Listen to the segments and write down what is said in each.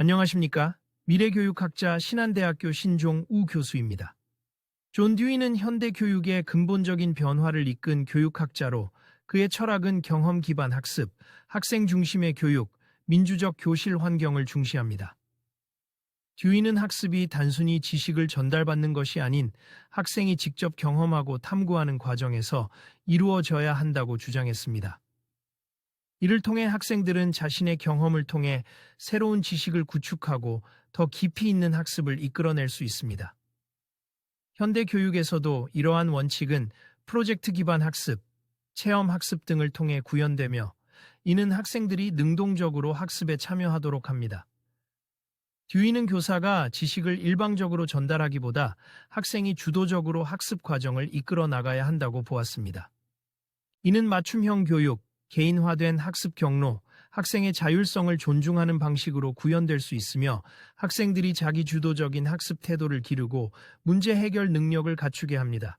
안녕하십니까? 미래교육학자 신한대학교 신종우 교수입니다. 존 듀이는 현대 교육의 근본적인 변화를 이끈 교육학자로 그의 철학은 경험 기반 학습, 학생 중심의 교육, 민주적 교실 환경을 중시합니다. 듀이는 학습이 단순히 지식을 전달받는 것이 아닌 학생이 직접 경험하고 탐구하는 과정에서 이루어져야 한다고 주장했습니다. 이를 통해 학생들은 자신의 경험을 통해 새로운 지식을 구축하고 더 깊이 있는 학습을 이끌어낼 수 있습니다. 현대 교육에서도 이러한 원칙은 프로젝트 기반 학습, 체험 학습 등을 통해 구현되며 이는 학생들이 능동적으로 학습에 참여하도록 합니다. 듀이는 교사가 지식을 일방적으로 전달하기보다 학생이 주도적으로 학습 과정을 이끌어 나가야 한다고 보았습니다. 이는 맞춤형 교육, 개인화된 학습 경로, 학생의 자율성을 존중하는 방식으로 구현될 수 있으며 학생들이 자기 주도적인 학습 태도를 기르고 문제 해결 능력을 갖추게 합니다.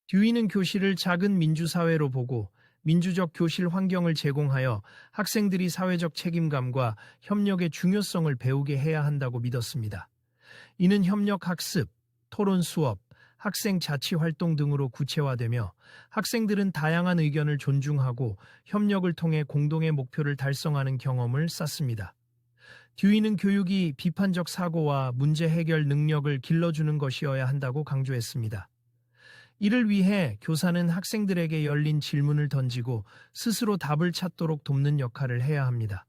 듀이는 교실을 작은 민주사회로 보고 민주적 교실 환경을 제공하여 학생들이 사회적 책임감과 협력의 중요성을 배우게 해야 한다고 믿었습니다. 이는 협력 학습, 토론 수업, 학생 자치 활동 등으로 구체화되며 학생들은 다양한 의견을 존중하고 협력을 통해 공동의 목표를 달성하는 경험을 쌓습니다. 듀이는 교육이 비판적 사고와 문제 해결 능력을 길러주는 것이어야 한다고 강조했습니다. 이를 위해 교사는 학생들에게 열린 질문을 던지고 스스로 답을 찾도록 돕는 역할을 해야 합니다.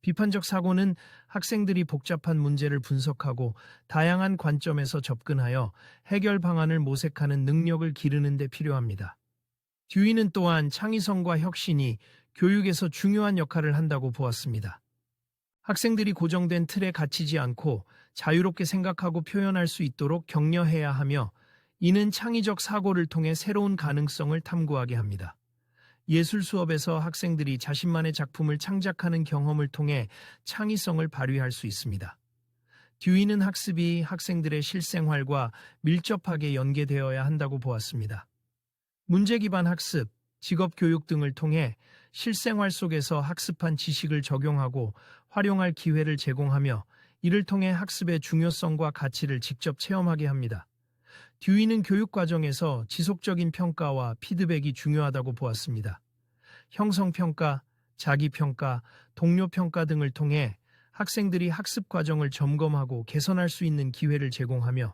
비판적 사고는 학생들이 복잡한 문제를 분석하고 다양한 관점에서 접근하여 해결 방안을 모색하는 능력을 기르는 데 필요합니다. 듀이는 또한 창의성과 혁신이 교육에서 중요한 역할을 한다고 보았습니다. 학생들이 고정된 틀에 갇히지 않고 자유롭게 생각하고 표현할 수 있도록 격려해야 하며 이는 창의적 사고를 통해 새로운 가능성을 탐구하게 합니다. 예술 수업에서 학생들이 자신만의 작품을 창작하는 경험을 통해 창의성을 발휘할 수 있습니다. 듀이는 학습이 학생들의 실생활과 밀접하게 연계되어야 한다고 보았습니다. 문제 기반 학습, 직업 교육 등을 통해 실생활 속에서 학습한 지식을 적용하고 활용할 기회를 제공하며 이를 통해 학습의 중요성과 가치를 직접 체험하게 합니다. 듀이는 교육 과정에서 지속적인 평가와 피드백이 중요하다고 보았습니다. 형성평가, 자기평가, 동료평가 등을 통해 학생들이 학습 과정을 점검하고 개선할 수 있는 기회를 제공하며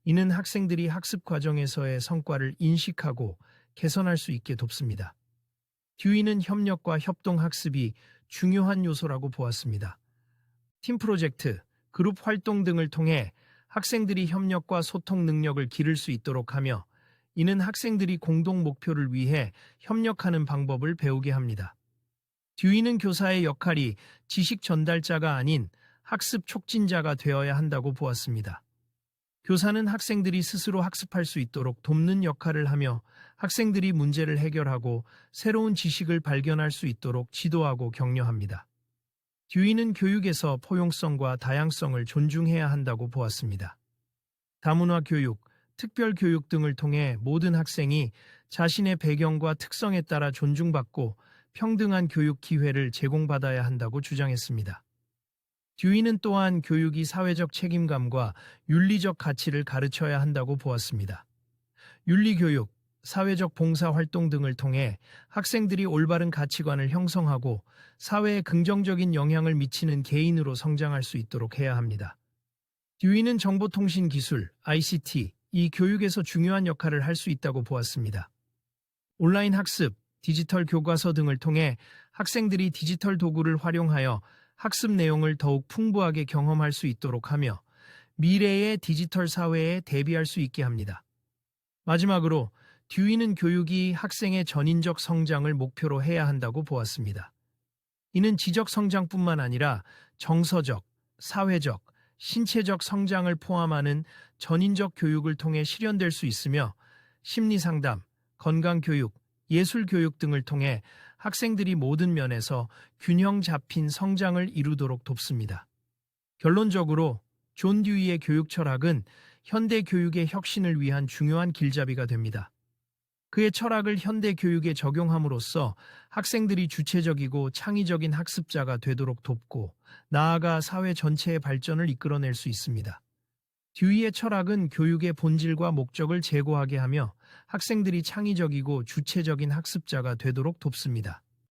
이는 학생들이 학습 과정에서의 성과를 인식하고 개선할 수 있게 돕습니다. 듀이는 협력과 협동 학습이 중요한 요소라고 보았습니다. 팀 프로젝트, 그룹 활동 등을 통해 학생들이 협력과 소통 능력을 기를 수 있도록 하며 이는 학생들이 공동 목표를 위해 협력하는 방법을 배우게 합니다. 듀이는 교사의 역할이 지식 전달자가 아닌 학습 촉진자가 되어야 한다고 보았습니다. 교사는 학생들이 스스로 학습할 수 있도록 돕는 역할을 하며 학생들이 문제를 해결하고 새로운 지식을 발견할 수 있도록 지도하고 격려합니다. 듀이는 교육에서 포용성과 다양성을 존중해야 한다고 보았습니다. 다문화 교육, 특별 교육 등을 통해 모든 학생이 자신의 배경과 특성에 따라 존중받고 평등한 교육 기회를 제공받아야 한다고 주장했습니다. 듀이는 또한 교육이 사회적 책임감과 윤리적 가치를 가르쳐야 한다고 보았습니다. 윤리교육, 사회적 봉사활동 등을 통해 학생들이 올바른 가치관을 형성하고 사회에 긍정적인 영향을 미치는 개인으로 성장할 수 있도록 해야 합니다. 듀이는 정보통신기술, ICT, 이 교육에서 중요한 역할을 할 수 있다고 보았습니다. 온라인 학습, 디지털 교과서 등을 통해 학생들이 디지털 도구를 활용하여 학습 내용을 더욱 풍부하게 경험할 수 있도록 하며 미래의 디지털 사회에 대비할 수 있게 합니다. 마지막으로 듀이는 교육이 학생의 전인적 성장을 목표로 해야 한다고 보았습니다. 이는 지적 성장뿐만 아니라 정서적, 사회적, 신체적 성장을 포함하는 전인적 교육을 통해 실현될 수 있으며 심리상담, 건강교육, 예술교육 등을 통해 학생들이 모든 면에서 균형 잡힌 성장을 이루도록 돕습니다. 결론적으로 존 듀이의 교육 철학은 현대 교육의 혁신을 위한 중요한 길잡이가 됩니다. 그의 철학을 현대 교육에 적용함으로써 학생들이 주체적이고 창의적인 학습자가 되도록 돕고 나아가 사회 전체의 발전을 이끌어낼 수 있습니다. 듀이의 철학은 교육의 본질과 목적을 제고하게 하며 학생들이 창의적이고 주체적인 학습자가 되도록 돕습니다.